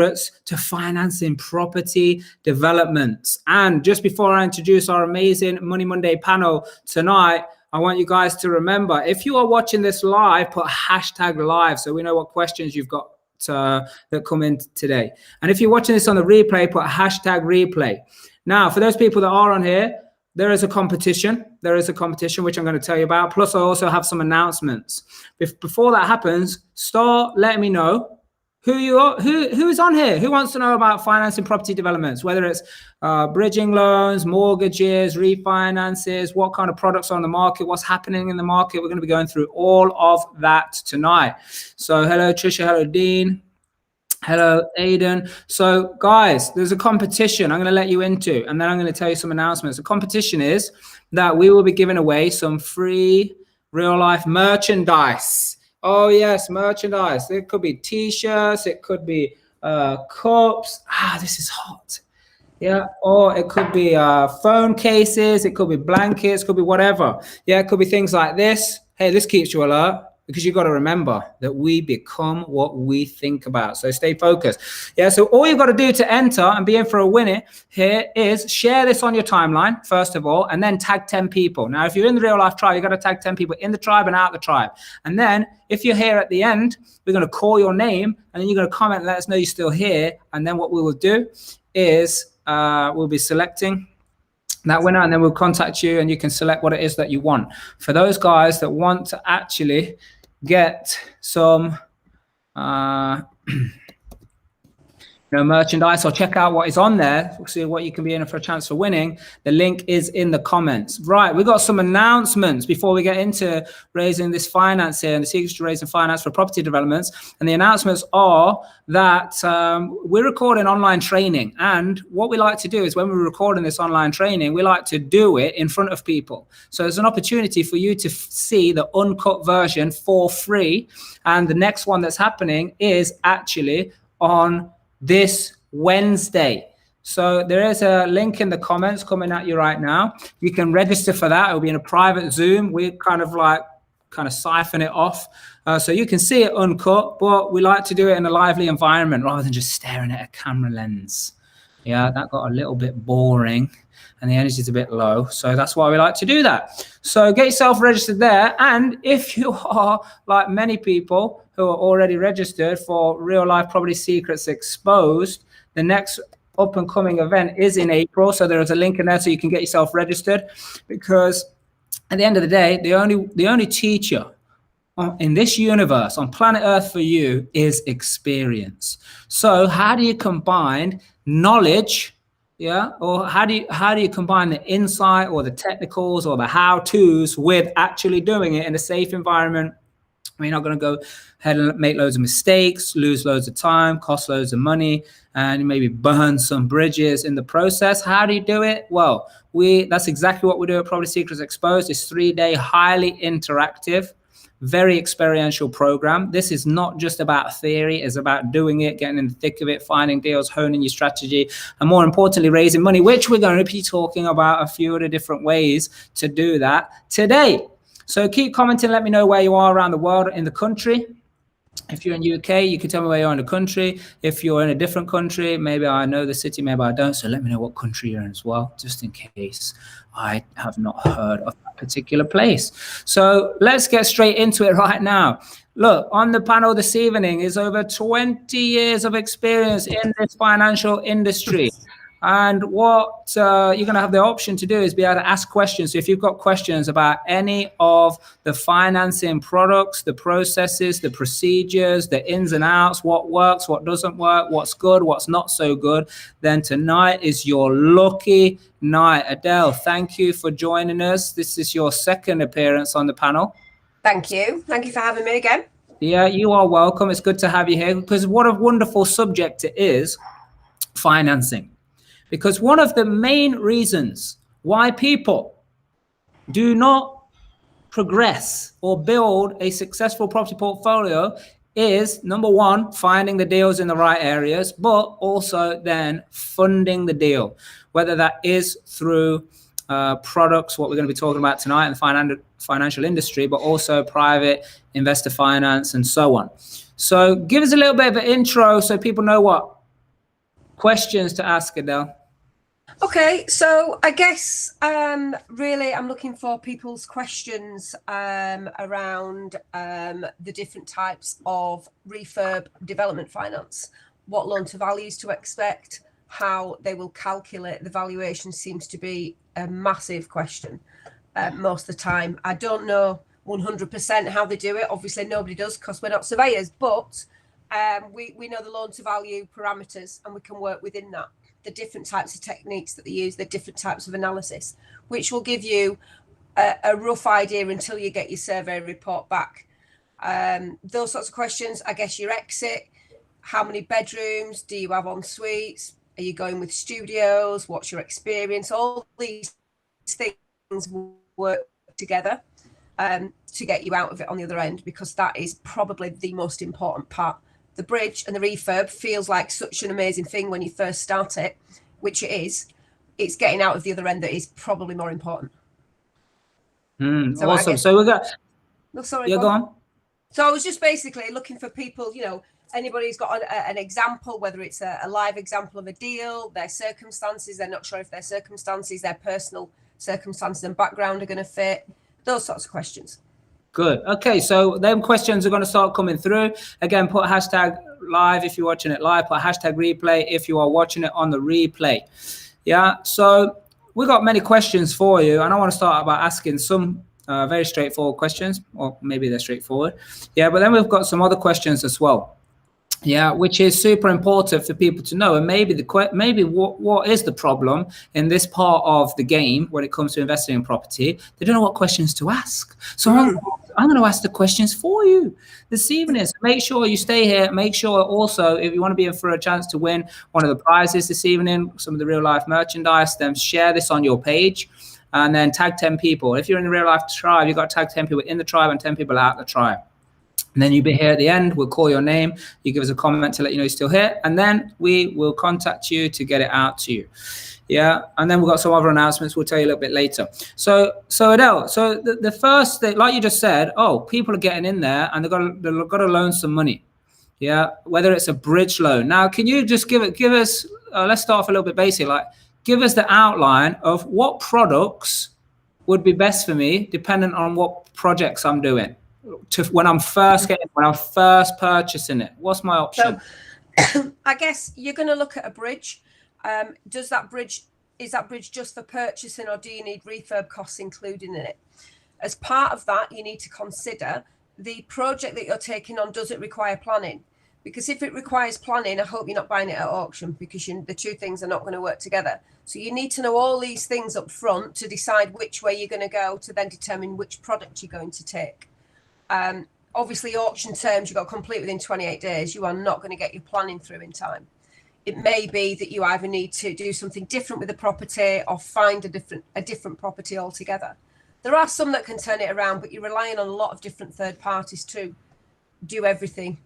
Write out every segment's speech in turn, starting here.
to financing property developments. And just before I introduce our amazing Money Monday panel tonight, I want you guys to remember, if you are watching this live, put hashtag live so we know what questions you've got that come in today. And if you're watching this on the replay, put hashtag replay. Now, for those people that are on here, there is a competition. There is a competition, which I'm going to tell you about. Plus, I also have some announcements. Before that happens, start letting me know who you are, who is on here, who wants to know about financing property developments, whether it's bridging loans, mortgages, refinances, what kind of products are on the market, what's happening in the market. We're going to be going through all of that tonight. So hello, Trisha. Hello, Dean. Hello, Aiden. So guys, there's a competition I'm going to let you into, and then I'm going to tell you some announcements. The competition is that we will be giving away some free real life merchandise. Oh yes, merchandise. It could be t-shirts, it could be cups. This is hot. Yeah, or it could be phone cases, it could be blankets, could be whatever. Yeah, it could be things like this. Hey, this keeps you alert, because you've got to remember that we become what we think about. So stay focused. Yeah, so all you've got to do to enter and be in for a winner here is share this on your timeline, first of all, and then tag 10 people. Now, if you're in the real life tribe, you've got to tag 10 people in the tribe and out the tribe. And then if you're here at the end, we're going to call your name, and then you're going to comment and let us know you're still here. And then what we will do is we'll be selecting that winner, and then we'll contact you and you can select what it is that you want. For those guys that want to actually get some merchandise, or check out what is on there, see what you can be in for a chance for winning, the link is in the comments. Right, we've got some announcements before we get into raising this finance here and the secrets to raising finance for property developments. And the announcements are that we're recording online training, and what we like to do is when we're recording this online training, we like to do it in front of people. So there's an opportunity for you to see the uncut version for free, and the next one that's happening is actually on this Wednesday. So there is a link in the comments coming at you right now. You can register for that. It'll be in a private Zoom. We kind of siphon it off. So you can see it uncut, but we like to do it in a lively environment rather than just staring at a camera lens. Yeah, that got a little bit boring and the energy is a bit low. So that's why we like to do that. So get yourself registered there. And if you are like many people who are already registered for Real Life Property Secrets Exposed, the next up and coming event is in April. So there is a link in there so you can get yourself registered, because at the end of the day, the only teacher in this universe on planet Earth for you is experience. So how do you combine knowledge, or how do you combine the insight or the technicals or the how-tos with actually doing it in a safe environment? We're not going to go ahead and make loads of mistakes, lose loads of time, cost loads of money, and maybe burn some bridges in the process. How do you do it? Well, that's exactly what we do at Property Secrets Exposed. It's 3-day, highly interactive, very experiential program. This is not just about theory. It's about doing it, getting in the thick of it, finding deals, honing your strategy, and more importantly, raising money, which we're going to be talking about a few of the different ways to do that today. So keep commenting, let me know where you are around the world, in the country. If you're in UK, you can tell me where you are in the country. If you're in a different country, maybe I know the city, maybe I don't. So let me know what country you're in as well, just in case I have not heard of that particular place. So let's get straight into it right now. Look, on the panel this evening is over 20 years of experience in this financial industry. And what you're going to have the option to do is be able to ask questions. So if you've got questions about any of the financing products, the processes, the procedures, the ins and outs, what works, what doesn't work, what's good, what's not so good, then tonight is your lucky night. Adele, thank you for joining us. This is your second appearance on the panel. Thank you. Thank you for having me again. Yeah, you are welcome. It's good to have you here, because what a wonderful subject it is, financing. Because one of the main reasons why people do not progress or build a successful property portfolio is, number one, finding the deals in the right areas, but also then funding the deal, whether that is through products, what we're going to be talking about tonight in the financial industry, but also private investor finance and so on. So give us a little bit of an intro so people know what questions to ask, Adele? Okay, so I guess really I'm looking for people's questions around the different types of refurb development finance, what loan to values to expect, how they will calculate the valuation seems to be a massive question most of the time. I don't know 100% how they do it. Obviously, nobody does because we're not surveyors, but we know the loan to value parameters and we can work within that. The different types of techniques that they use, the different types of analysis, which will give you a rough idea until you get your survey report back. Those sorts of questions, I guess your exit, how many bedrooms, do you have en suites, are you going with studios, what's your experience, all these things will work together to get you out of it on the other end, because that is probably the most important part. The bridge and the refurb feels like such an amazing thing when you first start it, which it is. It's getting out of the other end that is probably more important. So awesome. So we got. No, sorry. Yeah, go on. So I was just basically looking for people, anybody who's got an example, whether it's a live example of a deal, their circumstances, they're not sure if their circumstances, their personal circumstances and background are going to fit, those sorts of questions. Good. Okay, so them questions are going to start coming through. Again, put hashtag live if you're watching it live, put hashtag replay if you are watching it on the replay. Yeah, so we got many questions for you, and I want to start by asking some very straightforward questions, or maybe they're straightforward. Yeah, but then we've got some other questions as well. Yeah, which is super important for people to know. And maybe what is the problem in this part of the game when it comes to investing in property? They don't know what questions to ask. So I'm going to ask the questions for you this evening. So make sure you stay here. Make sure also, if you want to be in for a chance to win one of the prizes this evening, some of the real life merchandise, then share this on your page and then tag 10 people. If you're in the real life tribe, you've got to tag 10 people in the tribe and 10 people out the tribe. And then you'll be here at the end. We'll call your name. You give us a comment to let you know you're still here. And then we will contact you to get it out to you. Yeah. And then we've got some other announcements. We'll tell you a little bit later. So Adele, so the first thing, like you just said, people are getting in there and they've got to loan some money. Yeah. Whether it's a bridge loan. Now, can you just give us, let's start off a little bit basic. Like, give us the outline of what products would be best for me, depending on what projects I'm doing. When I'm first purchasing it, what's my option? So I guess you're going to look at a bridge. Is that bridge just for purchasing, or do you need refurb costs included in it? As part of that, you need to consider the project that you're taking on. Does it require planning? Because if it requires planning, I hope you're not buying it at auction, because the two things are not going to work together. So you need to know all these things up front to decide which way you're going to go, to then determine which product you're going to take. Obviously, auction terms, you've got to complete within 28 days. You are not going to get your planning through in time. It may be that you either need to do something different with the property or find a different property altogether. There are some that can turn it around, but you're relying on a lot of different third parties to do everything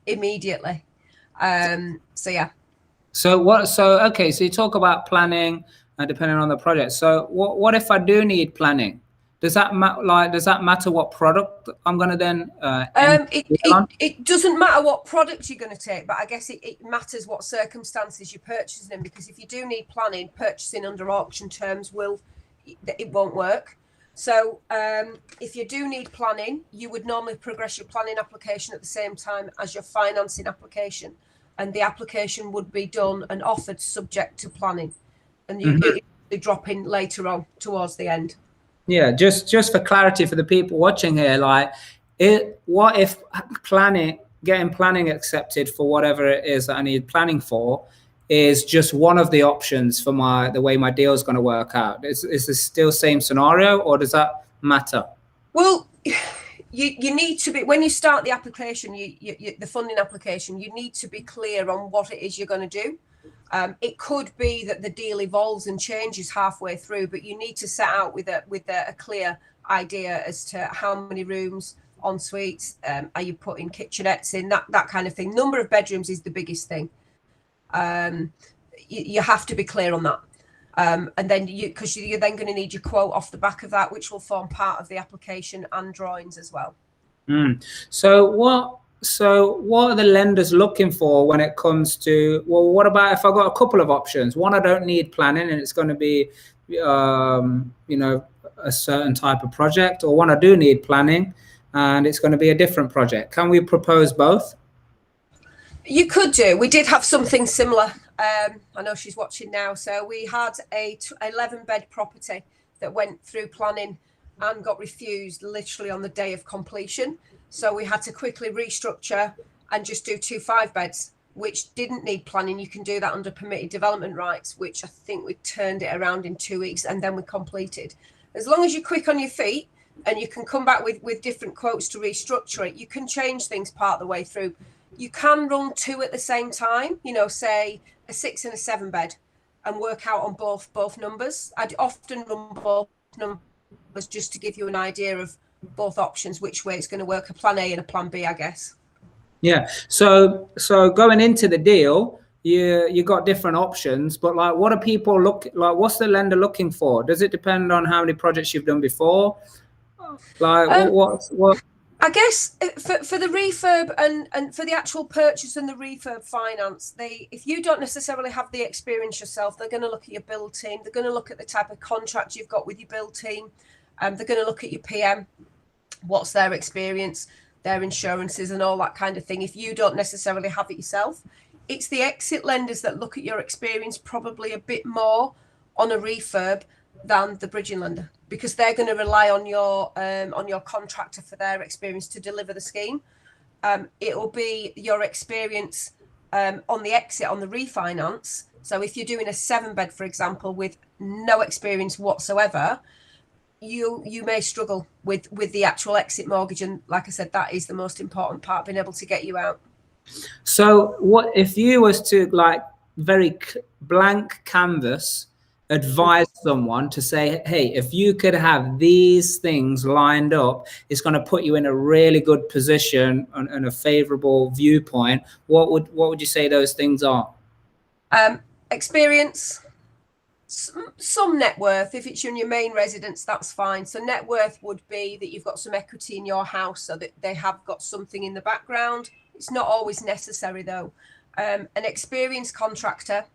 immediately. So yeah. Okay, so you talk about planning depending on the project. So what if I do need planning? Does that matter what product I'm going to then? It doesn't matter what product you're going to take, but I guess it matters what circumstances you're purchasing in, because if you do need planning, purchasing under auction terms won't work. So if you do need planning, you would normally progress your planning application at the same time as your financing application, and the application would be done and offered subject to planning, and you'd be dropping later on towards the end. Yeah, just for clarity for the people watching here, what if getting planning accepted for whatever it is that I need planning for is just one of the options for the way my deal is going to work out? Is this still same scenario, or does that matter? Well, you need to be, when you start the application, the funding application, you need to be clear on what it is you're going to do. It could be that the deal evolves and changes halfway through, but you need to set out with a clear idea as to how many rooms, en suites, are you putting kitchenettes in, that kind of thing. Number of bedrooms is the biggest thing. You have to be clear on that. And then because you're then going to need your quote off the back of that, which will form part of the application and drawings as well. So what are the lenders looking for when it comes to, well, what about if I got a couple of options? One, I don't need planning and it's going to be, you know, a certain type of project, or one I do need planning and it's going to be a different project. Can we propose both? You could do. We did have something similar. I know she's watching now. So we had a 11-bed property that went through planning and got refused literally on the day of completion. So we had to quickly restructure and just do 2 5-beds, which didn't need planning. You can do that under permitted development rights, which I think we turned it around in 2 weeks, and then we completed. As long as you're quick on your feet and you can come back with different quotes to restructure it, you can change things part of the way through. You can run 2 at the same time, you know, say a 6 and a 7-bed, and work out on both numbers. I'd often run both numbers just to give you an idea of both options, which way it's going to work, a plan A and a plan B, I guess. Yeah. So going into the deal, you got different options, but like, what are people what's the lender looking for? Does it depend on how many projects you've done before? Like what? I guess for the refurb and for the actual purchase and the refurb finance, if you don't necessarily have the experience yourself, they're going to look at your build team. They're going to look at the type of contract you've got with your build team. They're going to look at your PM, what's their experience, their insurances and all that kind of thing. If you don't necessarily have it yourself, it's the exit lenders that look at your experience probably a bit more on a refurb than the bridging lender, because they're going to rely on your contractor for their experience to deliver the scheme. It will be your experience on the exit, on the refinance. So if you're doing a 7-bed, for example, with no experience whatsoever, you may struggle with the actual exit mortgage. And like I said, that is the most important part, being able to get you out. So what if you was to, like, very blank canvas, advise someone to say, hey, if you could have these things lined up, it's going to put you in a really good position and a favorable viewpoint, what would you say those things are? Experience, some net worth. If it's in your main residence, that's fine. So net worth would be that you've got some equity in your house, so that they have got something in the background. It's not always necessary though. An experienced contractor,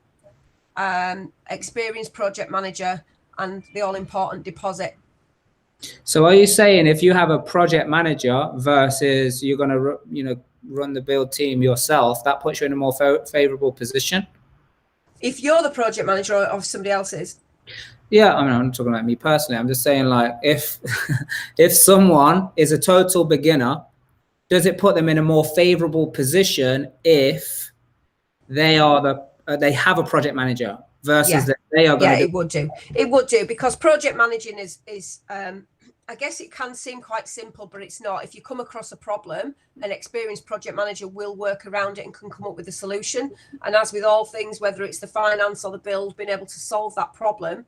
experienced project manager, and the all-important deposit. So are you saying if you have a project manager versus you're going to run the build team yourself, that puts you in a more favorable position? If you're the project manager or if somebody else is? Yeah, I mean, I'm not talking about me personally. I'm just saying, like, if someone is a total beginner, does it put them in a more favorable position if they are they have a project manager versus that they are going to? Yeah, it would do, because project managing is I guess it can seem quite simple, but it's not. If you come across a problem, an experienced project manager will work around it and can come up with a solution. And as with all things, whether it's the finance or the build, being able to solve that problem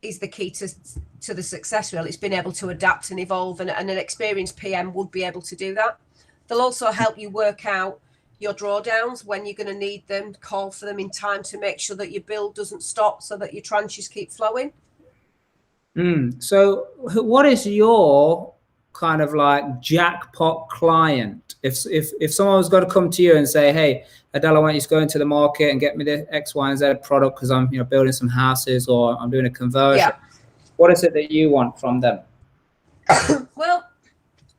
is the key to the success. Really, it's been able to adapt and evolve, and an experienced PM would be able to do that. They'll also help you work out your drawdowns, when you're going to need them, call for them in time to make sure that your build doesn't stop, so that your tranches keep flowing. So what is your kind of like jackpot client? If someone was going to come to you and say, hey, Adele, I want you to go into the market and get me the X, Y, and Z product because I'm building some houses or I'm doing a conversion. Yeah. What is it that you want from them? Well,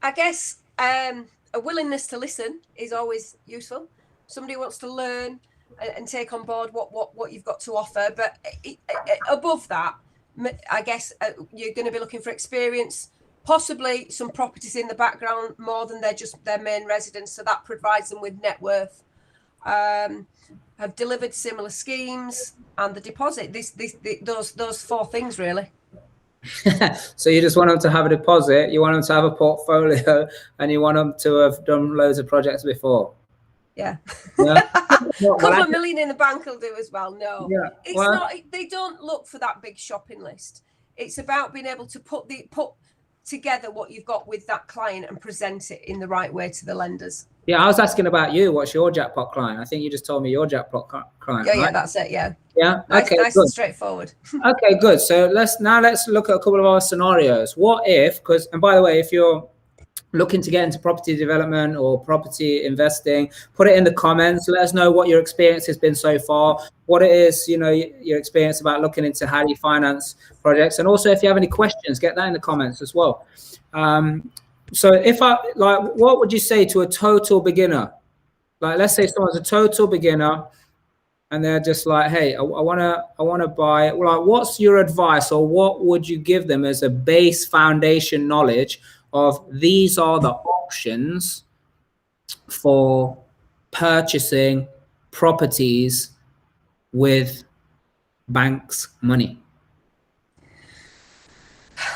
I guess a willingness to listen is always useful. Somebody wants to learn and take on board what you've got to offer. But above that, I guess you're going to be looking for experience, possibly some properties in the background more than they're just their main residence. So that provides them with net worth. Have delivered similar schemes and the deposit. Those 4 things really. So you just want them to have a deposit, you want them to have a portfolio, and you want them to have done loads of projects before. Yeah. Couple of million in the bank will do as well. No, it's not. They don't look for that big shopping list. It's about being able to put together what you've got with that client and present it in the right way to the lenders. Yeah, I was asking about you. What's your jackpot client? I think you just told me your jackpot client. Yeah, right? That's it. Yeah. Yeah. Nice, okay. Nice and straightforward. Okay, good. So let's look at a couple of our scenarios. What if? And by the way, if you're looking to get into property development or property investing, put it in the comments. Let us know what your experience has been so far, what it is, you know, your experience about looking into how you finance projects. And also if you have any questions, get that in the comments as well. So if what would you say to a total beginner? Like, let's say someone's a total beginner and they're just like, hey, I want to buy. Like, what's your advice, or what would you give them as a base foundation knowledge of these are the options for purchasing properties with banks' money?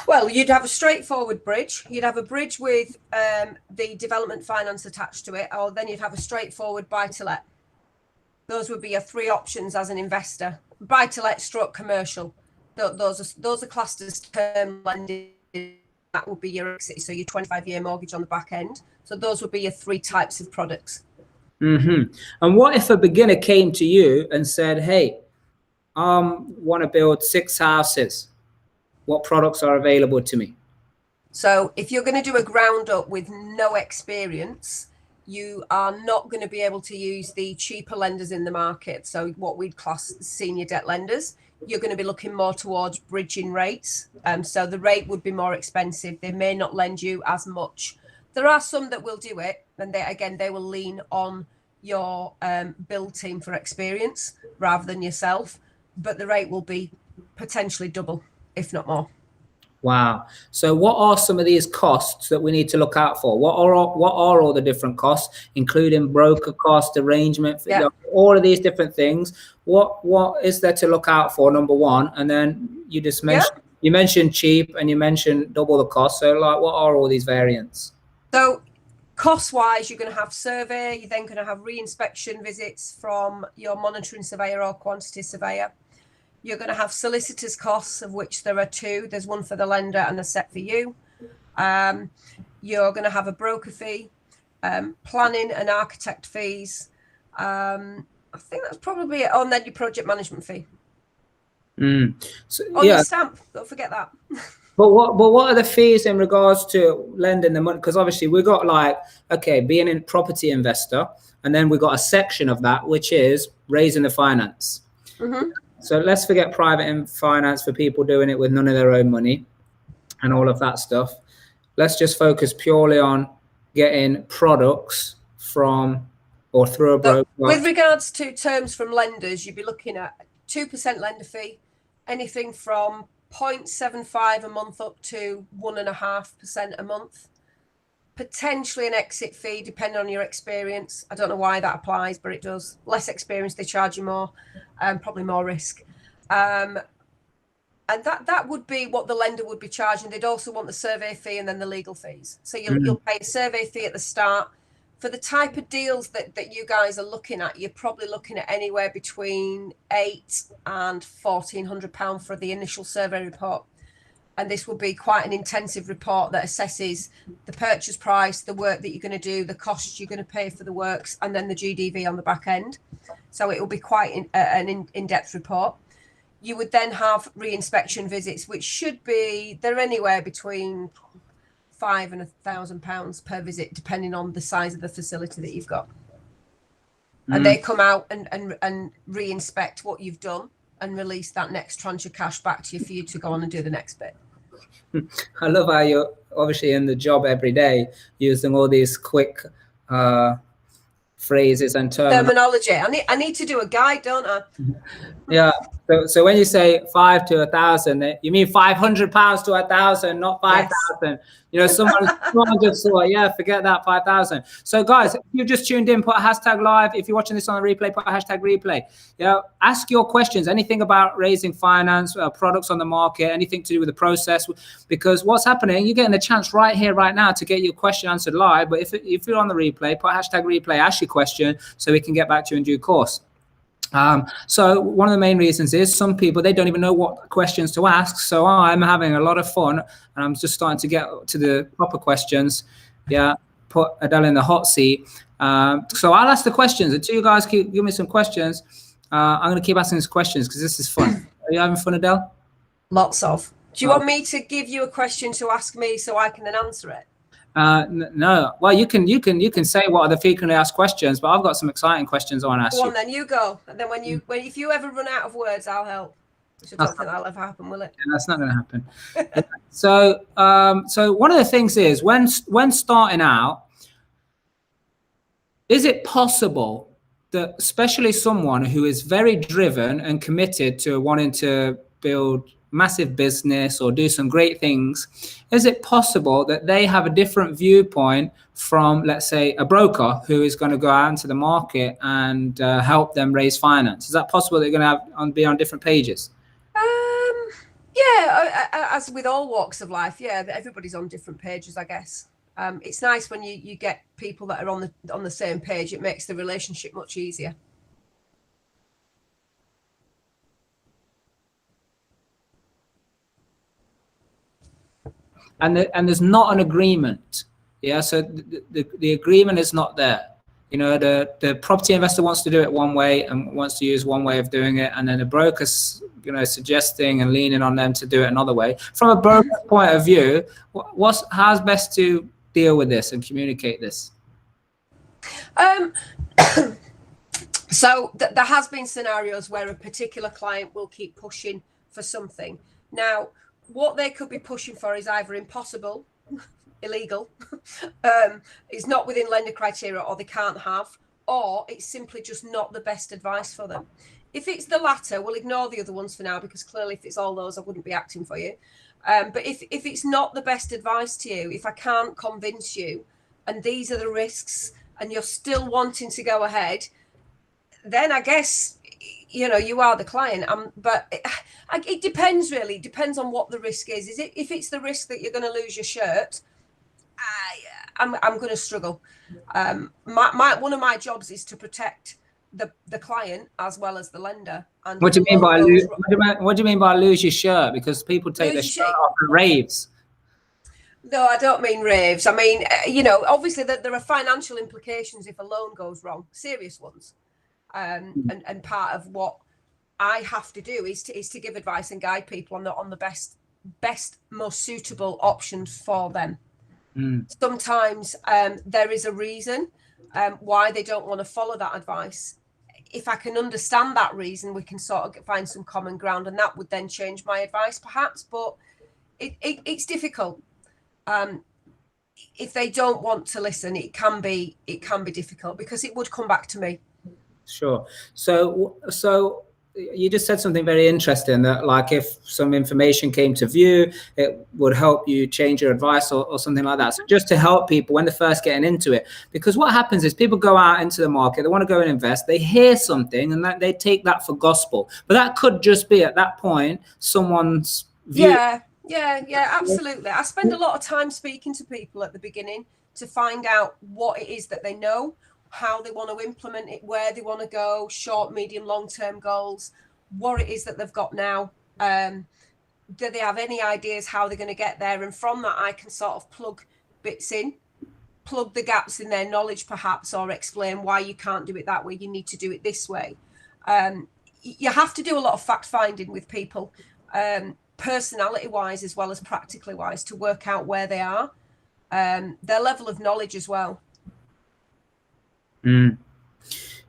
Well, you'd have a straightforward bridge. You'd have a bridge with the development finance attached to it, or then you'd have a straightforward buy-to-let. Those would be your three options as an investor. Buy-to-let stroke commercial. Those are classed as term lending. That would be your exit, so your 25-year mortgage on the back end. So those would be your three types of products. Mm-hmm. And what if a beginner came to you and said, hey, I want to build 6 houses. What products are available to me? So if you're going to do a ground up with no experience, you are not going to be able to use the cheaper lenders in the market. So what we'd class senior debt lenders. You're going to be looking more towards bridging rates. So the rate would be more expensive. They may not lend you as much. There are some that will do it. And they will lean on your build team for experience rather than yourself. But the rate will be potentially double, if not more. Wow. So what are some of these costs that we need to look out for? What are all the different costs, including broker cost, arrangement, Yeah. all of these different things? What is there to look out for, number one? And then you just mentioned, you mentioned cheap and you mentioned double the cost. So like, what are all these variants? So cost-wise, you're going to have survey. You're then going to have re-inspection visits from your monitoring surveyor or quantity surveyor. You're going to have solicitors' costs, of which there are 2. There's one for the lender and a set for you. You're going to have a broker fee, planning and architect fees. I think that's probably it. Oh, and then your project management fee. So, your stamp. Don't forget that. But what are the fees in regards to lending the money? Because obviously we've got being a property investor, and then we've got a section of that which is raising the finance. Mm-hmm. So let's forget private finance for people doing it with none of their own money and all of that stuff. Let's just focus purely on getting products from or through a broker. With regards to terms from lenders, you'd be looking at 2% lender fee, anything from 0.75 a month up to 1.5% a month. Potentially an exit fee, depending on your experience. I don't know why that applies, but it does. Less experience, they charge you more, probably more risk. And that would be what the lender would be charging. They'd also want the survey fee and then the legal fees. So you'll pay a survey fee at the start. For the type of deals that you guys are looking at, you're probably looking at anywhere between £800 and £1,400 for the initial survey report. And this will be quite an intensive report that assesses the purchase price, the work that you're going to do, the costs you're going to pay for the works, and then the GDV on the back end. So it will be quite an in-depth report. You would then have re-inspection visits, which should be, they're anywhere between £500 and £1,000 per visit, depending on the size of the facility that you've got. And they come out and re-inspect what you've done and release that next tranche of cash back to you for you to go on and do the next bit. I love how you're obviously in the job every day using all these quick phrases and terminology. I need to do a guide, don't I? Yeah. So when you say 5 to 1,000, you mean £500 to 1,000, not 5,000. Yes. You know, someone just thought, forget that 5,000. So guys, if you just tuned in, put a hashtag live. If you're watching this on a replay, put a hashtag replay. Ask your questions, anything about raising finance, products on the market, anything to do with the process, because what's happening, you're getting a chance right here, right now to get your question answered live. But if you're on the replay, put hashtag replay, ask your question so we can get back to you in due course. So one of the main reasons is some people, they don't even know what questions to ask. So I'm having a lot of fun and I'm just starting to get to the proper questions. Put Adele in the hot seat. So I'll ask the questions until you guys keep give me some questions. I'm going to keep asking these questions because this is fun. Are you having fun, Adele? Lots of. Do you want me to give you a question to ask me so I can then answer it? No. Well, you can say what are the frequently asked questions, but I've got some exciting questions I want to ask Go on, you. then you go. And then if you ever run out of words, I'll help. Which I don't think that'll ever happen, will it? Yeah, that's not going to happen. So one of the things is when starting out, is it possible that especially someone who is very driven and committed to wanting to build massive business or do some great things, is it possible that they have a different viewpoint from, let's say, a broker who is going to go out into the market and help them raise finance? Is that possible they're going to be on different pages? Yeah, as with all walks of life, yeah, everybody's on different pages, I guess. It's nice when you get people that are on the same page. It makes the relationship much easier. And there's not an agreement. Yeah, so the agreement is not there. You know, the property investor wants to do it one way and wants to use one way of doing it, and then the broker's, you know, suggesting and leaning on them to do it another way. From a broker's point of view, how's best to deal with this and communicate this? So there has been scenarios where a particular client will keep pushing for something. Now, what they could be pushing for is either impossible, illegal, it's not within lender criteria, or they can't have, or it's simply just not the best advice for them. If it's the latter, we'll ignore the other ones for now, because clearly if it's all those, I wouldn't be acting for you. But if it's not the best advice to you, if I can't convince you, and these are the risks, and you're still wanting to go ahead, then I guess, you know, you are the client. But it depends, really. It depends on what the risk is. If it's the risk that you're going to lose your shirt, I'm going to struggle. One of my jobs is to protect the client as well as the lender. And what do you mean by lose your shirt? Because people take their shirt off at raves. No, I don't mean raves. I mean, you know, obviously there are financial implications if a loan goes wrong, serious ones. And part of what I have to do is to give advice and guide people on the best, most suitable options for them. Sometimes there is a reason why they don't want to follow that advice. If I can understand that reason, we can sort of find some common ground, and that would then change my advice, perhaps. But it's difficult. If they don't want to listen, it can be difficult, because it would come back to me. Sure. So you just said something very interesting, that like if some information came to view, it would help you change your advice or something like that. So just to help people when they're first getting into it, because what happens is people go out into the market, they want to go and invest, they hear something and that they take that for gospel, but that could just be at that point someone's view. Yeah, absolutely. I spend a lot of time speaking to people at the beginning to find out what it is that they know, how they want to implement it, where they want to go, short, medium, long-term goals, what it is that they've got now. Do they have any ideas how they're going to get there? And from that, I can sort of plug bits in, plug the gaps in their knowledge, perhaps, or explain why you can't do it that way. You need to do it this way. You have to do a lot of fact-finding with people, personality-wise as well as practically-wise, to work out where they are, their level of knowledge as well.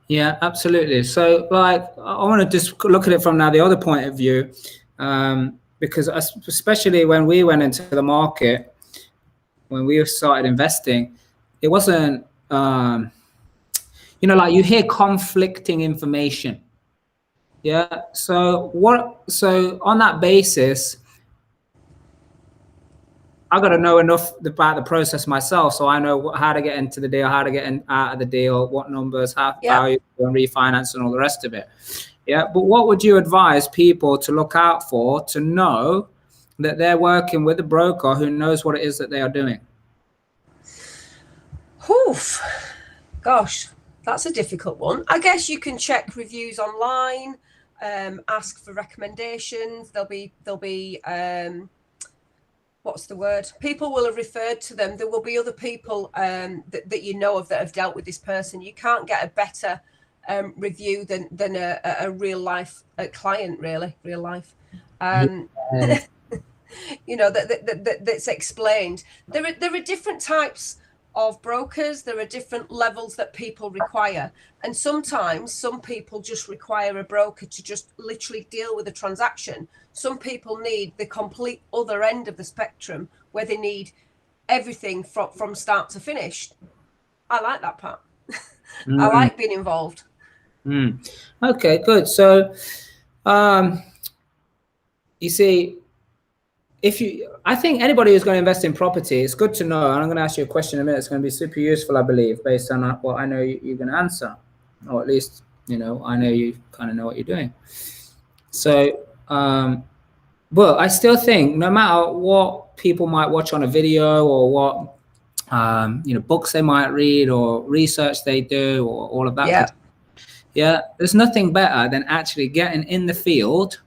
Yeah, absolutely. So like, I want to just look at it from now the other point of view, because especially when we went into the market, when we started investing, it wasn't, you know, like you hear conflicting information. Yeah. So on that basis, I got to know enough about the process myself, so I know how to get into the deal, how to get out of the deal, what numbers, how value and refinance, and all the rest of it. Yeah, but what would you advise people to look out for to know that they're working with a broker who knows what it is that they are doing? Oof, gosh, that's a difficult one. I guess you can check reviews online, ask for recommendations. There'll be what's the word? People will have referred to them. There will be other people that you know of that have dealt with this person. You can't get a better review than a real life client, really, real life. that's explained. There are different types of brokers. There are different levels that people require, and sometimes some people just require a broker to just literally deal with a transaction. Some people need the complete other end of the spectrum, where they need everything from start to finish. I like that part. I like being involved. Okay, good. So you see, I think anybody who's going to invest in property, it's good to know, and I'm going to ask you a question in a minute. It's going to be super useful, I believe, based on what I know you're going to answer, or at least, I know you kind of know what you're doing. So, but I still think no matter what people might watch on a video, or what, books they might read, or research they do, or all of that. Yeah, there's nothing better than actually getting in the field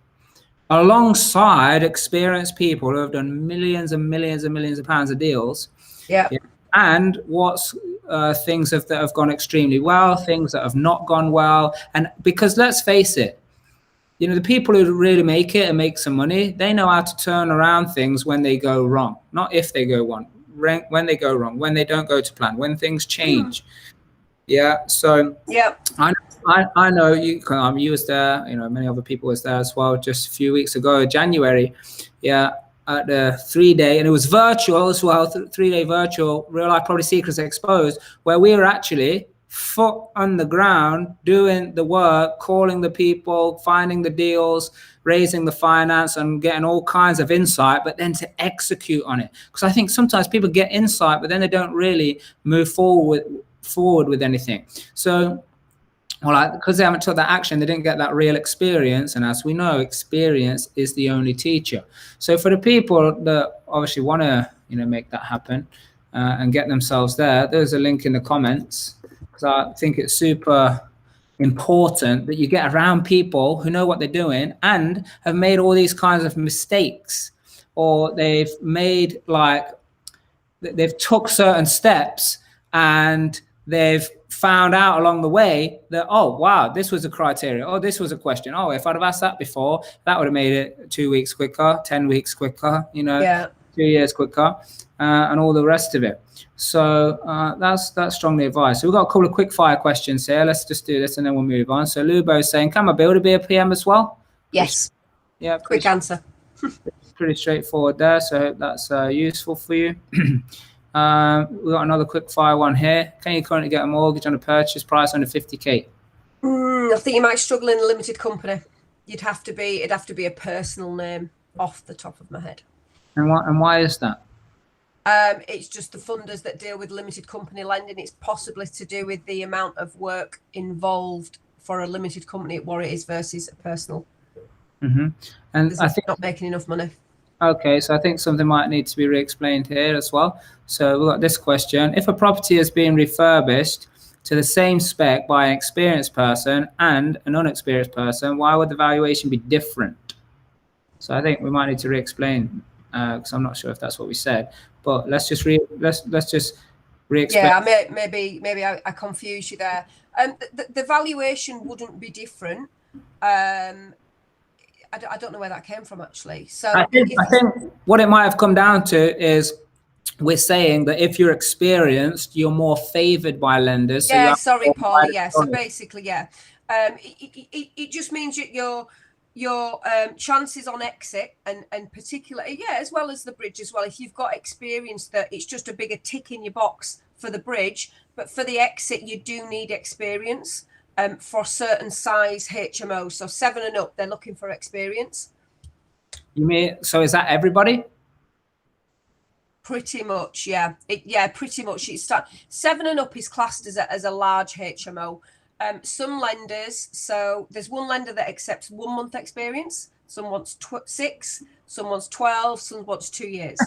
alongside experienced people who have done millions and millions and millions of pounds of deals. Yeah. And what's things that have gone extremely well, things that have not gone well. And because let's face it, the people who really make it and make some money, they know how to turn around things when they go wrong. Not if they go wrong, when they go wrong, when they don't go to plan, when things change. Yeah. So yeah, I know you was there, many other people was there as well, just a few weeks ago, January. Yeah. At the 3-day, and it was virtual as well, 3-day virtual Real Life Property Secrets Exposed, where we were actually foot on the ground doing the work, calling the people, finding the deals, raising the finance, and getting all kinds of insight, but then to execute on it. Because I think sometimes people get insight, but then they don't really move forward with anything. So, because they haven't took that action, they didn't get that real experience. And as we know, experience is the only teacher. So for the people that obviously want to, make that happen and get themselves there, there's a link in the comments, because I think it's super important that you get around people who know what they're doing and have made all these kinds of mistakes, or they've made they've took certain steps and they've found out along the way that, oh, wow, this was a criteria. Oh, this was a question. Oh, if I'd have asked that before, that would have made it 2 weeks quicker, 10 weeks quicker, 2 years quicker, and all the rest of it. So that's strongly advised. So we've got a couple of quick fire questions here. Let's just do this and then we'll move on. So Lubo's saying, can my builder be a PM as well? Yes. Yeah. Quick answer. Pretty straightforward there. So I hope that's useful for you. We've got another quick fire one here. Can you currently get a mortgage on a purchase price under 50K? I think you might struggle in a limited company. It'd have to be a personal name off the top of my head. And why is that? It's just the funders that deal with limited company lending. It's possibly to do with the amount of work involved for a limited company, what it is versus a personal. Mm-hmm. And I think not making enough money. Okay, so I think something might need to be re-explained here as well. So we've got this question. If a property is being refurbished to the same spec by an experienced person and an unexperienced person, why would the valuation be different? So I think we might need to re-explain, because I'm not sure if that's what we said. But let's just re-explain. Yeah, maybe I confused you there. The valuation wouldn't be different. I don't know where that came from, actually. So I think what it might have come down to is we're saying that if you're experienced, you're more favored by lenders. So sorry, Paul. Yeah, so basically, it just means that your chances on exit and particularly, as well as the bridge as well. If you've got experience, that it's just a bigger tick in your box for the bridge, but for the exit, you do need experience. For certain size HMO, so 7 and up, they're looking for experience. You mean, so is that everybody? Pretty much, yeah. Pretty much. 7 and up is classed as a large HMO. Some lenders, so there's one lender that accepts 1 month experience. Some wants 6, some wants 12, some wants 2 years.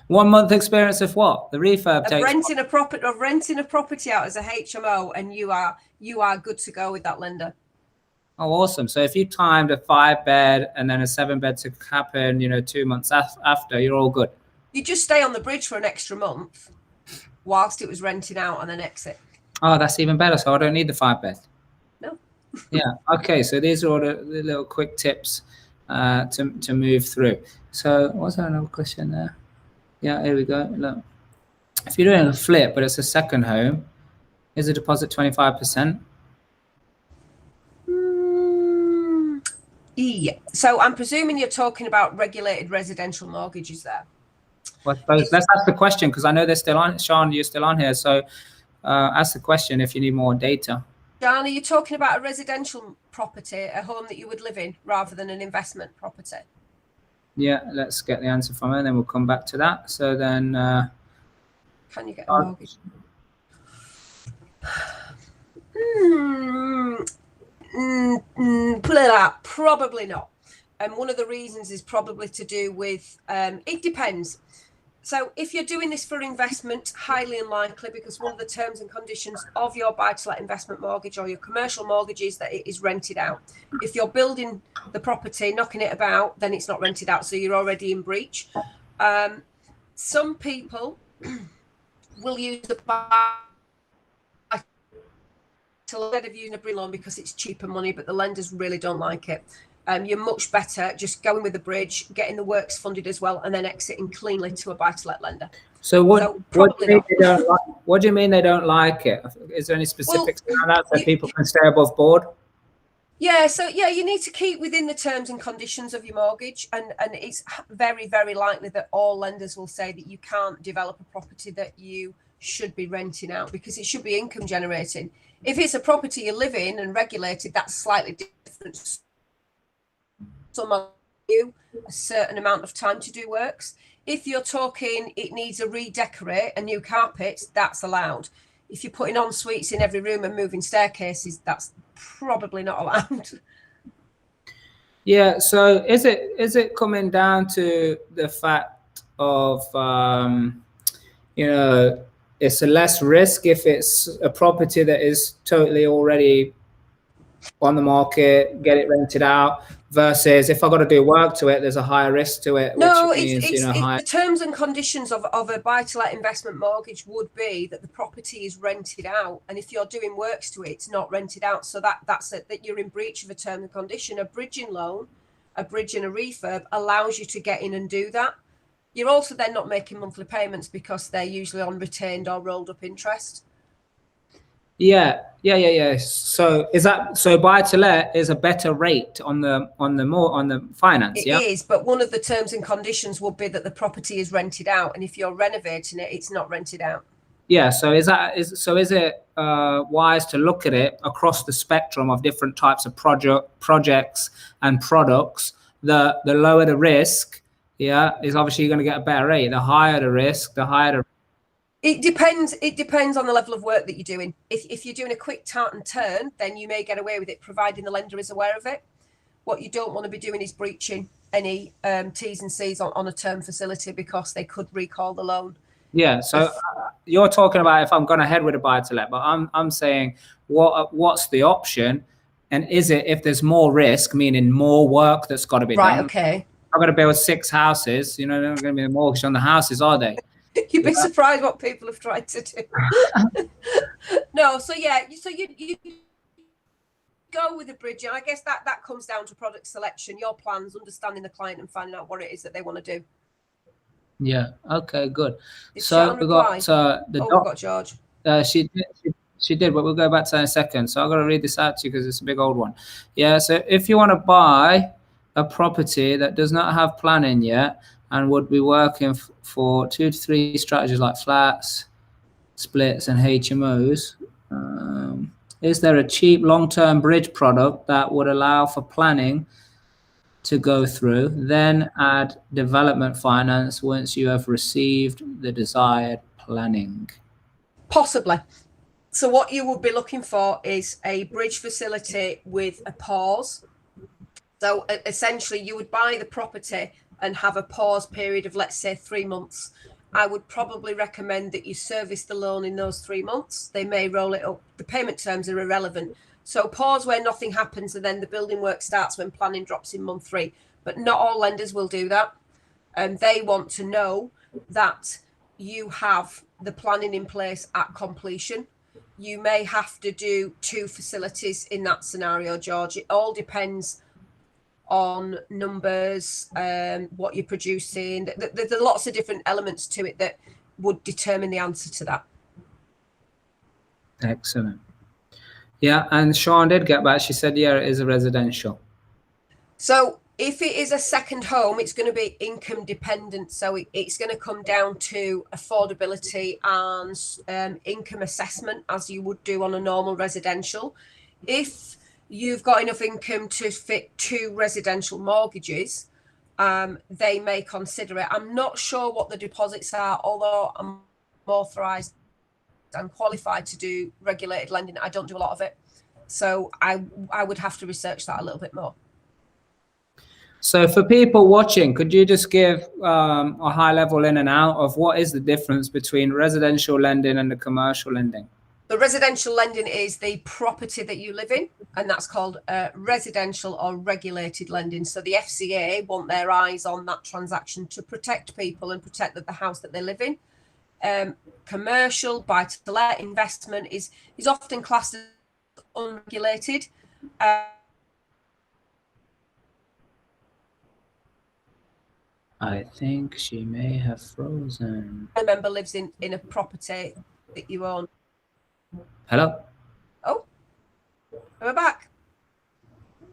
1 month experience of what? The refurb of renting a property out as a HMO, and you are good to go with that lender. Oh, awesome. So if you timed a 5-bed and then a 7-bed to happen, 2 months after, you're all good. You just stay on the bridge for an extra month whilst it was renting out and then exit. Oh, that's even better. So I don't need the 5-bed. No. Yeah. Okay. So these are all the little quick tips to move through. So what's there another question there? Yeah, here we go. Look, if you're doing a flip, but it's a second home, is the deposit 25%? Yeah. So I'm presuming you're talking about regulated residential mortgages there. Well, let's ask the question, because I know they're still on. Sean, you're still on here, so ask the question if you need more data. Sean, are you talking about a residential property, a home that you would live in, rather than an investment property? Yeah, let's get the answer from her, and then we'll come back to that. So then, can you get a mortgage? Pull it out. Probably not. And one of the reasons is probably to do with, it depends. So if you're doing this for investment, highly unlikely, because one of the terms and conditions of your buy-to-let investment mortgage or your commercial mortgage is that it is rented out. If you're building the property, knocking it about, then it's not rented out, so you're already in breach. Some people will use the buy-to-let instead of using a bridge loan because it's cheaper money, but the lenders really don't like it. You're much better just going with the bridge, getting the works funded as well, and then exiting cleanly to a buy-to-let lender. So what do you mean they don't like it? Is there any specifics around that so people can stay above board? Yeah, so yeah, you need to keep within the terms and conditions of your mortgage, and it's very, very likely that all lenders will say that you can't develop a property that you should be renting out because it should be income generating. If it's a property you live in and regulated, that's slightly different. Some of you a certain amount of time to do works. If you're talking it needs a redecorate and new carpets, that's allowed. If you're putting en suites in every room and moving staircases, that's probably not allowed. Yeah, so is it coming down to the fact of you know, it's a less risk if it's a property that is totally already on the market, get it rented out, versus if I've got to do work to it, there's a higher risk to it. No, which means, the terms and conditions of a buy-to-let investment mortgage would be that the property is rented out, and if you're doing works to it, it's not rented out. So that's it, that you're in breach of a term and condition. A bridging loan, a bridge and a refurb allows you to get in and do that. You're also then not making monthly payments because they're usually on retained or rolled up interest. Yeah. So buy to let is a better rate on the finance? It is, but one of the terms and conditions will be that the property is rented out, and if you're renovating it, it's not rented out. Yeah. So is it wise to look at it across the spectrum of different types of projects and products? The lower the risk, is obviously you're going to get a better rate. The higher the risk, the higher the. It depends on the level of work that you're doing. If you're doing a quick tart and turn, then you may get away with it, providing the lender is aware of it. What you don't want to be doing is breaching any T's and C's on a term facility because they could recall the loan. Yeah, so you're talking about if I'm going ahead with a buy-to-let, but I'm saying what's the option, and is it if there's more risk, meaning more work that's got to be done? Right, okay. I'm going to build 6 houses, they're not going to be a mortgage on the houses, are they? You'd be surprised what people have tried to do. No, so you go with a bridge, and I guess that comes down to product selection, your plans, understanding the client, and finding out what it is that they want to do. Yeah. Okay. Good. So we got we got George. She did, but we'll go back to that in a second. So I'm going to read this out to you because it's a big old one. Yeah. So if you want to buy a property that does not have planning yet and would be working for 2 to 3 strategies like flats, splits, and HMOs, is there a cheap long-term bridge product that would allow for planning to go through, then add development finance once you have received the desired planning? Possibly. So what you would be looking for is a bridge facility with a pause. So essentially you would buy the property and have a pause period of, let's say, 3 months. I would probably recommend that you service the loan in those 3 months. They may roll it up. The payment terms are irrelevant. So pause where nothing happens, and then the building work starts when planning drops in month 3. But not all lenders will do that. And they want to know that you have the planning in place at completion. You may have to do 2 facilities in that scenario, George. It all depends on numbers, what you're producing. There's lots of different elements to it that would determine the answer to that. Excellent. Yeah, and Sean did get back. She said, yeah, it is a residential. So if it is a second home, it's going to be income dependent. So it's going to come down to affordability and income assessment, as you would do on a normal residential. If you've got enough income to fit 2 residential mortgages, they may consider it. I'm not sure what the deposits are, although I'm authorised and qualified to do regulated lending. I don't do a lot of it. So I would have to research that a little bit more. So for people watching, could you just give a high level in and out of what is the difference between residential lending and the commercial lending? The residential lending is the property that you live in, and that's called residential or regulated lending. So the FCA want their eyes on that transaction to protect people and protect the house that they live in. Commercial, buy-to-let investment is often classed as unregulated. I think she may have frozen. A member lives in a property that you own. Hello? Oh, we're back.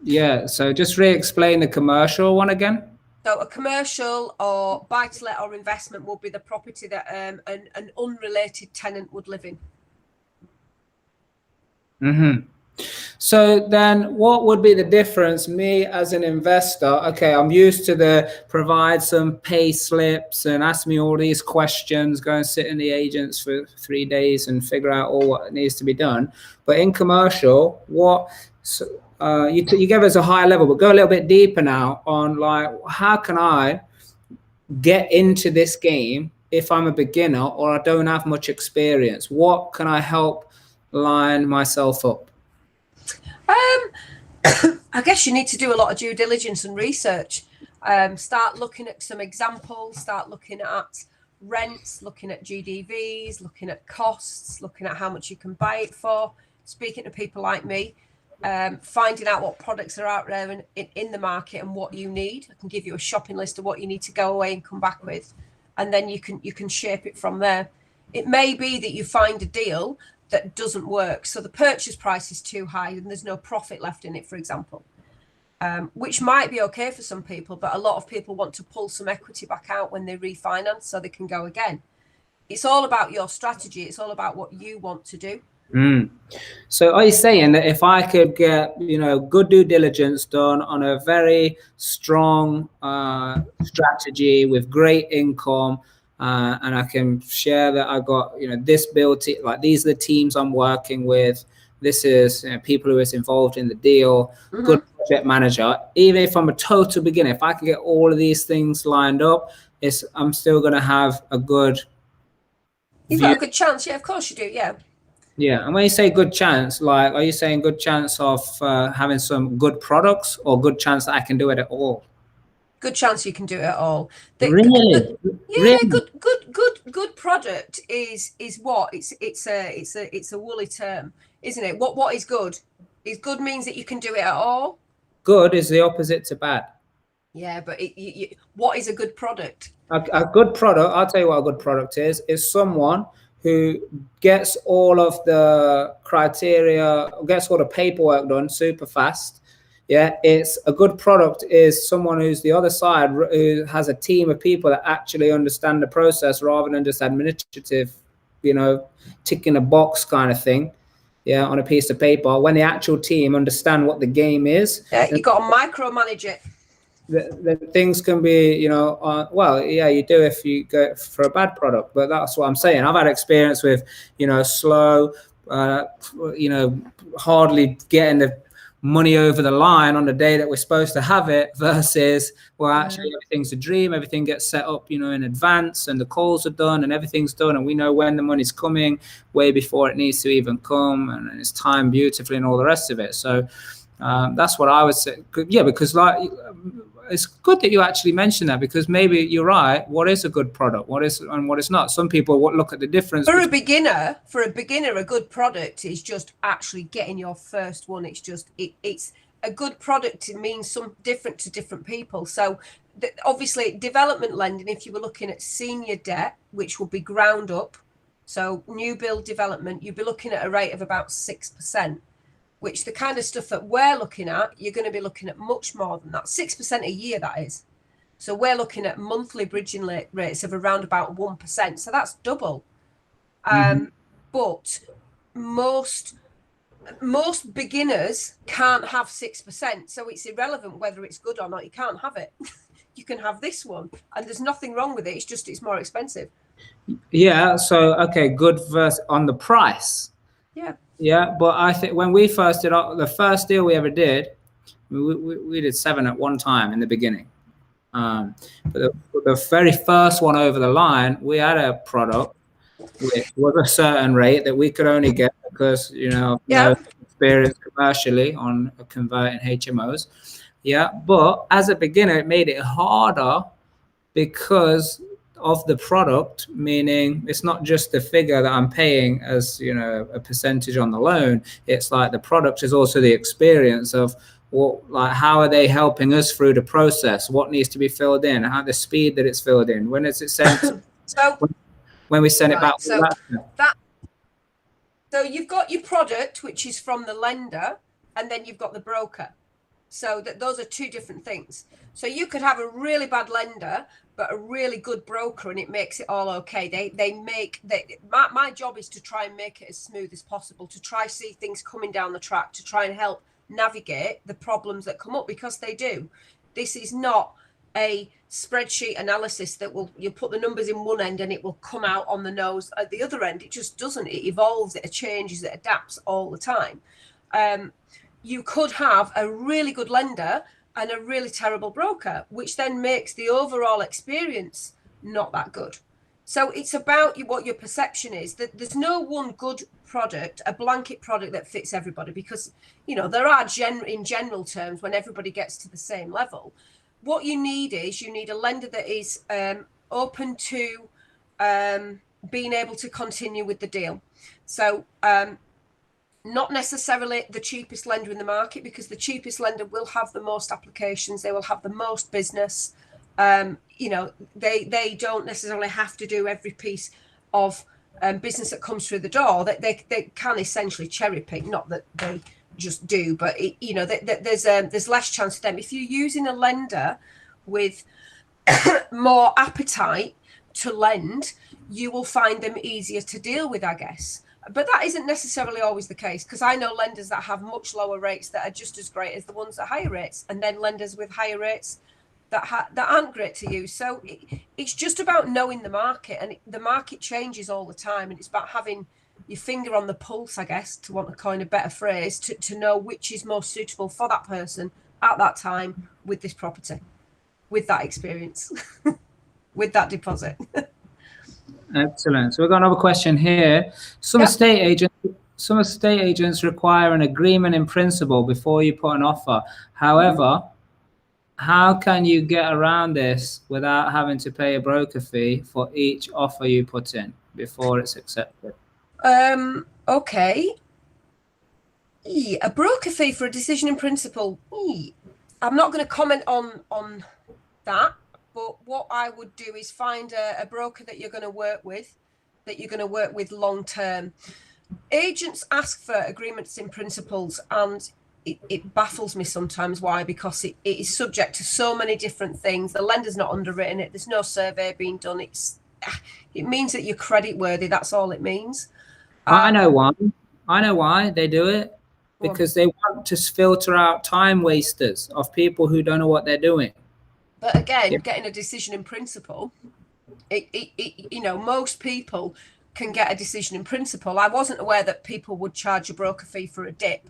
Yeah, so just re-explain the commercial one again. So a commercial or buy-to-let or investment will be the property that an unrelated tenant would live in. Mm-hmm. So then what would be the difference, me as an investor? Okay, I'm used to provide some pay slips and ask me all these questions, go and sit in the agents for 3 days and figure out all what needs to be done. But in commercial, you gave us a high level, but go a little bit deeper now on like, how can I get into this game if I'm a beginner or I don't have much experience? What can I help line myself up? I guess you need to do a lot of due diligence and research. Start looking at some examples, start looking at rents, looking at GDVs, looking at costs, looking at how much you can buy it for, speaking to people like me, finding out what products are out there in the market and what you need. I can give you a shopping list of what you need to go away and come back with, and then you can shape it from there. It may be that you find a deal that doesn't work, so the purchase price is too high and there's no profit left in it, for example, which might be okay for some people, but a lot of people want to pull some equity back out when they refinance so they can go again. It's all about your strategy. It's all about what you want to do. So are you saying that if I could get, good due diligence done on a very strong strategy with great income, and I can share that I got, this built, like these are the teams I'm working with, this is people who is involved in the deal, good project manager, even if I'm a total beginner, if I can get all of these things lined up, I'm still going to have a good You've got a good chance. Yeah, of course you do. Yeah. Yeah, and when you say good chance, like, are you saying good chance of having some good products, or good chance that I can do it at all? Good chance you can do it at all. Really? Really? Good product is what? It's a woolly term, isn't it? What is good? Is good means that you can do it at all. Good is the opposite to bad. Yeah, but what is a good product? A good product, I'll tell you what a good product is someone who gets all of the criteria, gets all the paperwork done super fast. Yeah, it's a good product is someone who's the other side, who has a team of people that actually understand the process rather than just administrative, ticking a box kind of thing. Yeah, on a piece of paper. When the actual team understand what the game is. Yeah, you got to micromanage it. The things can be, well, yeah, you do if you go for a bad product, but that's what I'm saying. I've had experience with, slow, hardly getting the money over the line on the day that we're supposed to have it versus, well, actually everything's a dream. Everything gets set up, in advance, and the calls are done and everything's done. And we know when the money's coming way before it needs to even come, and it's timed beautifully and all the rest of it. So that's what I would say. Yeah, because it's good that you actually mentioned that, because maybe you're right. What is a good product? What is and what is not? Some people look at the difference. For a beginner, a good product is just actually getting your first one. It's just it's a good product means some different to different people. So obviously development lending, if you were looking at senior debt, which would be ground up, so new build development, you'd be looking at a rate of about 6%, which the kind of stuff that we're looking at, you're going to be looking at much more than that. 6% a year, that is. So we're looking at monthly bridging rates of around about 1%. So that's double. But most beginners can't have 6%. So it's irrelevant whether it's good or not. You can't have it. You can have this one. And there's nothing wrong with it. It's just it's more expensive. Yeah. So, okay, good verse on the price. Yeah. Yeah. But I think when we first did the first deal we ever did, we did 7 at one time in the beginning. But the very first one over the line, we had a product which was a certain rate that we could only get because, no experience commercially on converting HMOs. Yeah. But as a beginner, it made it harder because of the product, meaning it's not just the figure that I'm paying as, a percentage on the loan. It's like the product is also the experience of how are they helping us through the process? What needs to be filled in? How the speed that it's filled in? When is it sent? When we send it back. So you've got your product, which is from the lender, and then you've got the broker. So those are two different things. So you could have a really bad lender, but a really good broker, and it makes it all okay. My job is to try and make it as smooth as possible, to try see things coming down the track, to try and help navigate the problems that come up, because they do. This is not a spreadsheet analysis that you put the numbers in one end and it will come out on the nose at the other end. It just doesn't. It evolves, it changes, it adapts all the time. You could have a really good lender and a really terrible broker, which then makes the overall experience not that good. So it's about what your perception is. That there's no one good product, a blanket product that fits everybody, because there are in general terms when everybody gets to the same level. What you need a lender that is open to being able to continue with the deal. So not necessarily the cheapest lender in the market, because the cheapest lender will have the most applications, they will have the most business. They don't necessarily have to do every piece of business that comes through the door. They can essentially cherry pick, not that they just do, but there's less chance for them. If you're using a lender with more appetite to lend, you will find them easier to deal with, I guess. But that isn't necessarily always the case, because I know lenders that have much lower rates that are just as great as the ones at higher rates, and then lenders with higher rates that aren't great to use. So it's just about knowing the market, and the market changes all the time, and it's about having your finger on the pulse, I guess, to want to coin a better phrase, to know which is most suitable for that person at that time with this property, with that experience, with that deposit. Excellent. So we've got another question here. Some estate agents require an agreement in principle before you put an offer. However, how can you get around this without having to pay a broker fee for each offer you put in before it's accepted? Okay. A broker fee for a decision in principle. I'm not going to comment on that. But what I would do is find a broker that you're going to work with, long term. Agents ask for agreements in principles, and it baffles me sometimes. Why? Because it is subject to so many different things. The lender's not underwritten it. There's no survey being done. It means that you're creditworthy. That's all it means. I know why they do it. Because they want to filter out time wasters of people who don't know what they're doing. But again, getting a decision in principle, most people can get a decision in principle. I wasn't aware that people would charge a broker fee for a dip.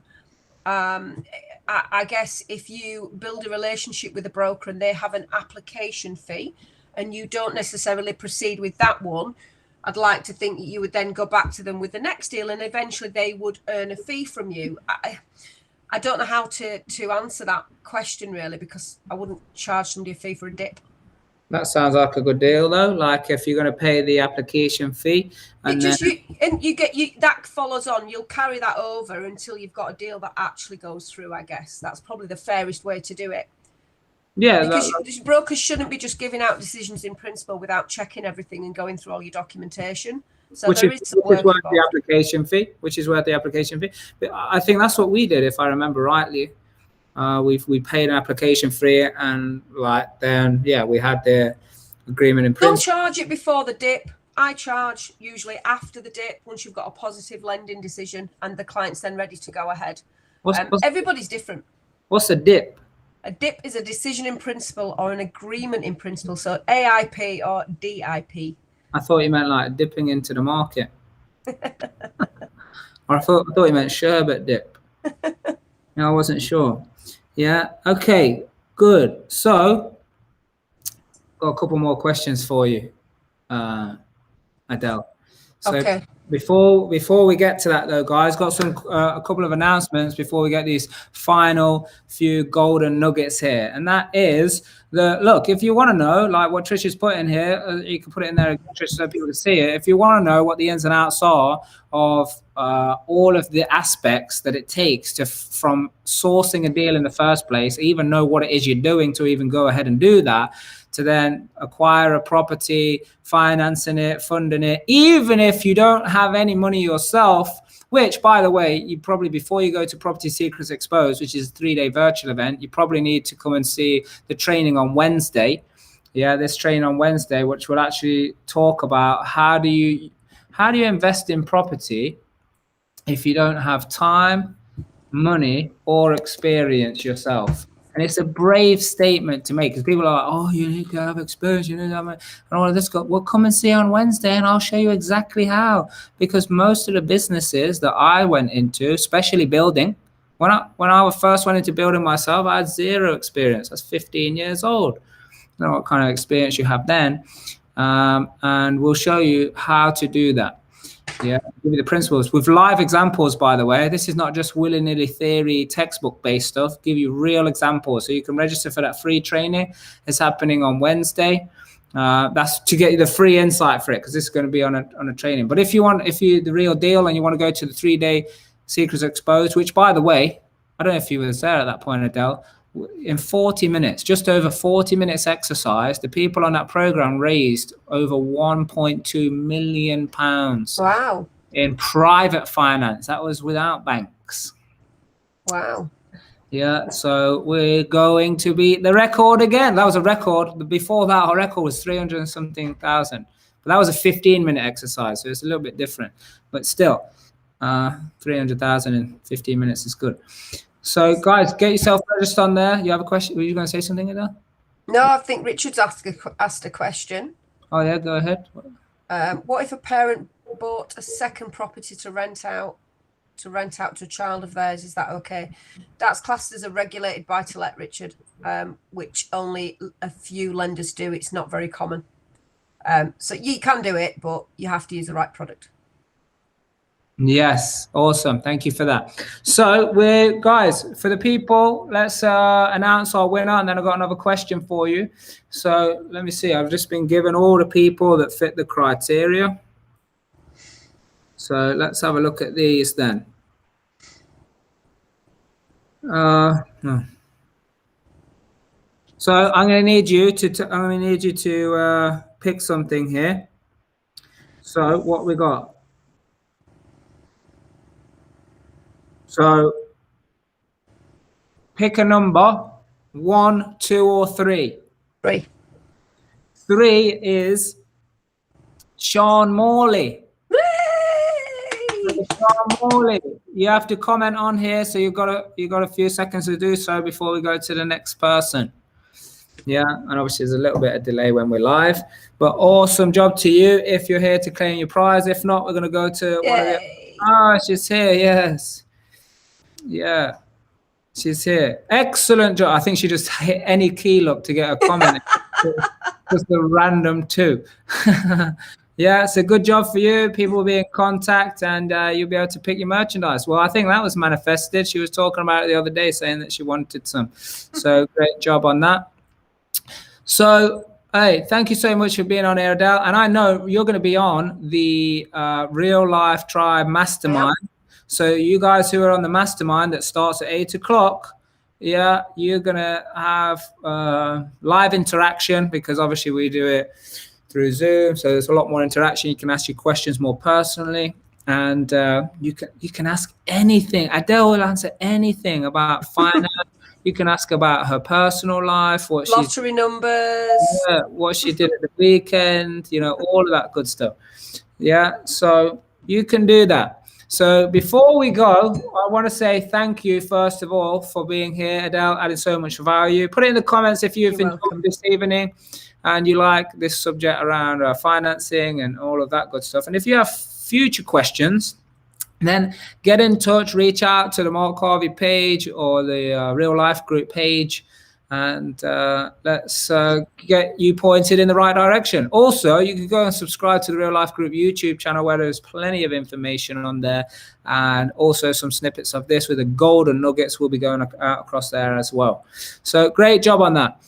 I guess if you build a relationship with a broker and they have an application fee and you don't necessarily proceed with that one, I'd like to think that you would then go back to them with the next deal, and eventually they would earn a fee from you. I don't know how to answer that question really, because I wouldn't charge somebody a fee for a dip. That sounds like a good deal, though. Like if you're going to pay the application fee, and that follows on. You'll carry that over until you've got a deal that actually goes through. I guess that's probably the fairest way to do it. Yeah, because brokers shouldn't be just giving out decisions in principle without checking everything and going through all your documentation. So which there is some work worth involved. the application fee, which is worth the application fee. But I think that's what we did, if I remember rightly. We paid an application fee, and then we had the agreement in principle. Don't charge it before the dip. I charge usually after the dip, once you've got a positive lending decision and the client's then ready to go ahead. Everybody's different. What's a dip? A dip is a decision in principle or an agreement in principle. So AIP or DIP. I thought you meant like dipping into the market. Or I thought you meant sherbet dip. I wasn't sure. Yeah. Okay. Good. So, got a couple more questions for you, Adele. So okay. Before we get to that, though, guys, got a couple of announcements before we get these final few golden nuggets here, and that is look. If you want to know, like what Trish has put in here, you can put it in there, Trish, so people can see it. If you want to know what the ins and outs are of all of the aspects that it takes from sourcing a deal in the first place, even know what it is you're doing to even go ahead and do that, to then acquire a property, financing it, funding it, even if you don't have any money yourself, which, by the way, you probably, before you go to Property Secrets Exposed, which is a 3-day virtual event, you probably need to come and see the training on Wednesday. Yeah, this training on Wednesday, which will actually talk about how do you invest in property if you don't have time, money, or experience yourself. And it's a brave statement to make, because people are like, oh, you need to have experience, you need to have, and all of this. Well, come and see on Wednesday and I'll show you exactly how. Because most of the businesses that I went into, especially building, when I first went into building myself, I had zero experience. I was 15 years old. I don't know what kind of experience you have then. And we'll show you how to do that. Yeah, give you the principles with live examples, by the way. This is not just willy-nilly theory, textbook-based stuff. Give you real examples. So you can register for that free training. It's happening on Wednesday. That's to get you the free insight for it, because this is going to be on a training. But if you the real deal and you want to go to the 3-day Secrets Exposed, which, by the way, I don't know if you were there at that point, Adele, in 40 minutes, just over 40 minutes exercise, the people on that program raised over 1.2 million pounds. Wow. In private finance. That was without banks. Wow. Yeah, so we're going to beat the record again. That was a record. Before that, our record was 300 and something thousand. But that was a 15-minute exercise, so it's a little bit different. But still, 300,000 in 15 minutes is good. So, guys, get yourself registered on there. You have a question? Were you going to say something, Adele? No, I think Richard's asked a question. Oh, yeah, go ahead. What if a parent bought a second property to rent out to a child of theirs? Is that okay? That's classed as a regulated buy-to-let, Richard, which only a few lenders do. It's not very common. So you can do it, but you have to use the right product. Yes, awesome. Thank you for that. So guys, for the people, let's announce our winner, and then I've got another question for you. So let me see. I've just been given all the people that fit the criteria. So let's have a look at these then. No. So I'm going to need you to pick something here. So what we got? So pick a number, 1, 2, or 3. 3. 3 is Sean Morley. Sean Morley. You have to comment on here, so you've got a few seconds to do so before we go to the next person. Yeah, and obviously there's a little bit of delay when we're live, but awesome job to you if you're here to claim your prize. If not, we're going to go to one of the... Oh, she's here. Yes. Yeah, she's here. Excellent job. I think she just hit any key look to get a comment. Just a random 2. Yeah, it's a good job for you. People will be in contact, and you'll be able to pick your merchandise. Well, I think that was manifested. She was talking about it the other day, saying that she wanted some. So great job on that. So Hey, thank you so much for being on here, Adele. And I know you're going to be on the Real Life Tribe Mastermind. So you guys who are on the mastermind that starts at 8 o'clock, yeah, you're going to have live interaction, because obviously we do it through Zoom. So there's a lot more interaction. You can ask your questions more personally, and you can ask anything. Adele will answer anything about finance. You can ask about her personal life, Lottery numbers. what she did at the weekend, all of that good stuff. Yeah, so you can do that. So before we go, I want to say thank you, first of all, for being here. Adele added so much value. Put it in the comments if you've enjoyed this evening and you like this subject around financing and all of that good stuff. And if you have future questions, then get in touch, reach out to the Mark Harvey page or the Real Life Group page, and let's get you pointed in the right direction. Also, you can go and subscribe to the Real Life Group YouTube channel, where there's plenty of information on there, and also some snippets of this with the golden nuggets will be going out across there as well. So great job on that.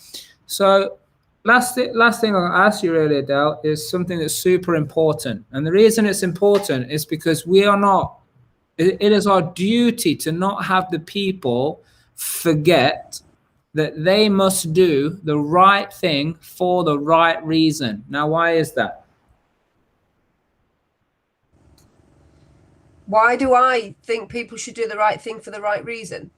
So last thing I'll ask you really, Adele, is something that's super important. And the reason it's important is because it is our duty to not have the people forget that they must do the right thing for the right reason. Now, why is that? Why do I think people should do the right thing for the right reason?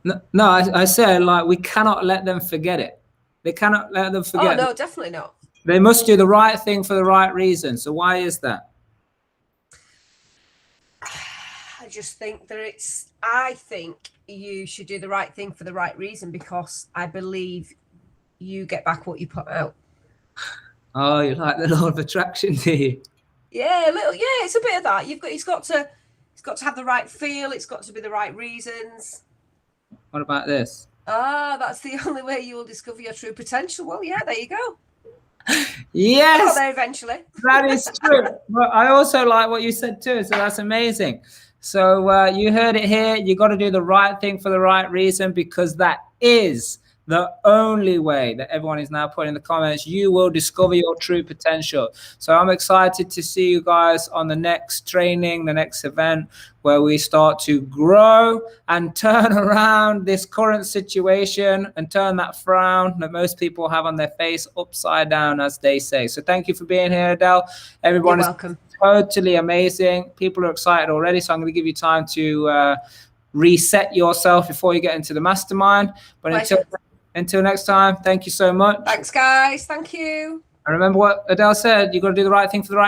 No, I said, like, we cannot let them forget it. They cannot let them forget. Oh, no, definitely not. They must do the right thing for the right reason. So why is that? I just think that I think you should do the right thing for the right reason, because I believe you get back what you put out. Oh, you like the law of attraction, do you? Yeah, it's a bit of that. It's got to have the right feel. It's got to be the right reasons. What about this? That's the only way you will discover your true potential. Well, yeah, there you go. Yes, got there eventually. That is true. But I also like what you said too, so that's amazing. So you heard it here. You got to do the right thing for the right reason, because that is the only way that everyone is now putting in the comments. You will discover your true potential. So I'm excited to see you guys on the next training, the next event, where we start to grow and turn around this current situation and turn that frown that most people have on their face upside down, as they say. So thank you for being here, Adele. Everyone is welcome. Totally amazing. People are excited already, so I'm going to give you time to reset yourself before you get into the mastermind. But until next time, thank you so much. Thanks, guys. Thank you. And remember what Adele said, you've got to do the right thing for the right reason.